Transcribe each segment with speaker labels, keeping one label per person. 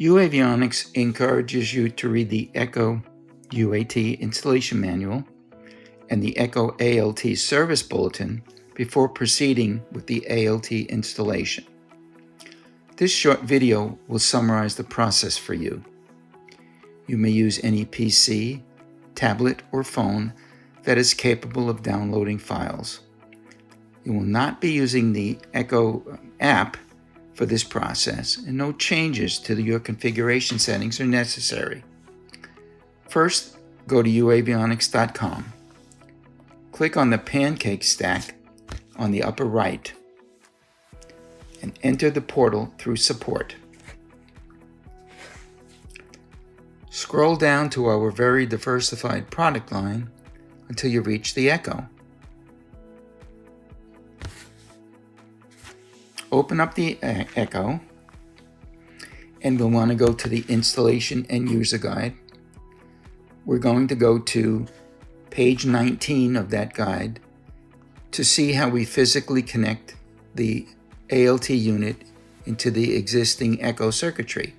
Speaker 1: echoAvionics encourages you to read the echoUAT installation manual and the echoALT service bulletin before proceeding with the ALT installation. This short video will summarize the process for you. You may use any PC, tablet, or phone that is capable of downloading files. You will not be using the Echo app for this process, and no changes to your configuration settings are necessary. First, go to echoAvionics.com. Click on the pancake stack on the upper right and enter the portal through support. Scroll down to our very diversified product line until you reach the Echo. Open up the Echo, and we'll want to go to the Installation and User Guide. We're going to go to page 19 of that guide to see how we physically connect the ALT unit into the existing Echo circuitry.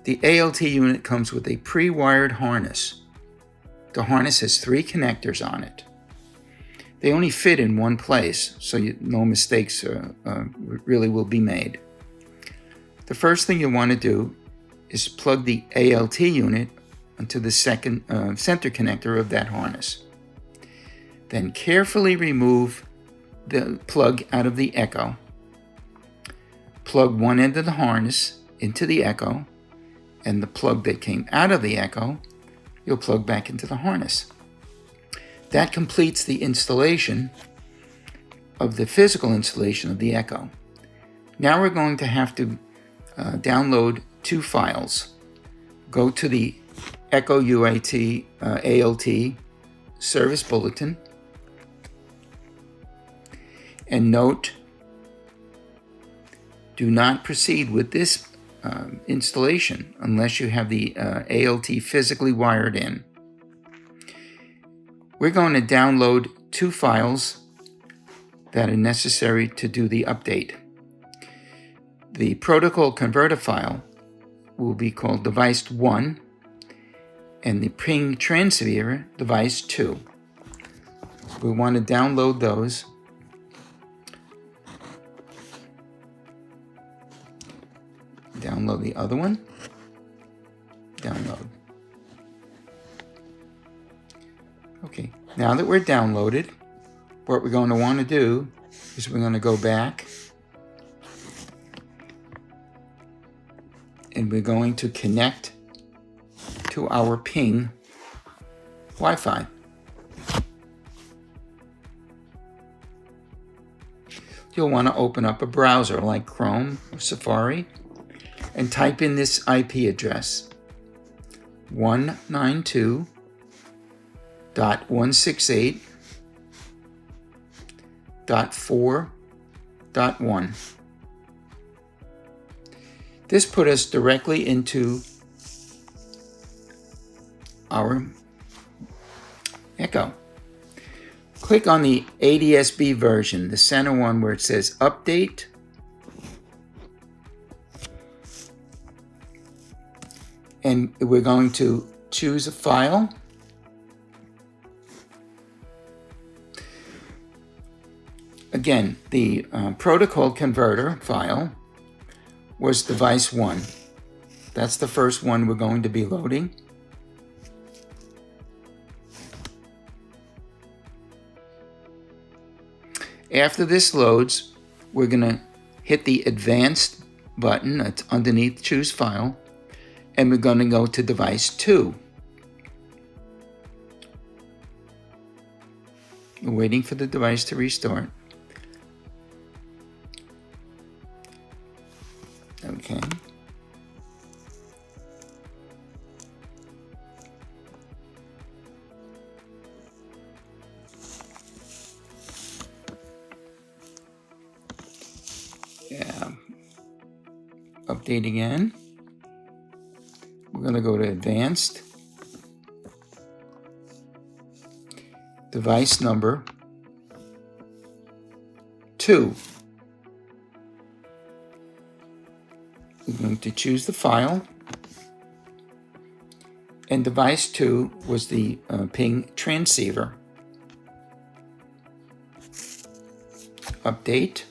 Speaker 1: The ALT unit comes with a pre-wired harness. The harness has 3 connectors on it. They only fit in one place, so no mistakes really will be made. The first thing you want to do is plug the ALT unit onto the second center connector of that harness. Then carefully remove the plug out of the Echo. Plug one end of the harness into the Echo, and the plug that came out of the Echo, you'll plug back into the harness. That completes the installation of the physical installation of the Echo. Now we're going to have to download 2 files. Go to the echoUAT ALT service bulletin and note, do not proceed with this installation unless you have the ALT physically wired in. We're going to download 2 files that are necessary to do the update. The protocol converter file will be called device 1 and the ping transceiver device 2. We want to download those. Download the other one. Download. Okay, now that we're downloaded, what we're going to want to do is we're going to go back and we're going to connect to our ping Wi-Fi. You'll want to open up a browser like Chrome or Safari and type in this IP address, 192.168.4.1. This put us directly into our Echo. Click on the ADSB version, the center one where it says Update. And we're going to choose a file. Again, the protocol converter file was device 1. That's the first one we're going to be loading. After this loads, we're going to hit the Advanced button that's underneath Choose File, and we're going to go to device 2. We're waiting for the device to restart. Okay. Yeah. Update again. We're going to go to Advanced. Device number 2. I'm going to choose the file. And device 2 was the ping transceiver. Update.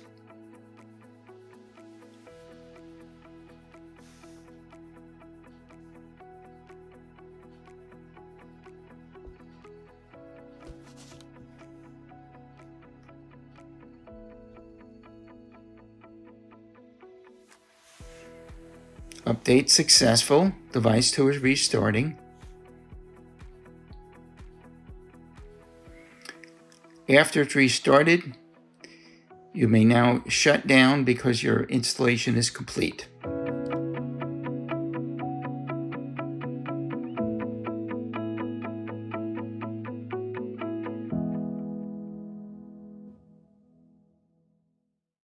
Speaker 1: Update successful. Device 2 is restarting. After it's restarted, you may now shut down because your installation is complete.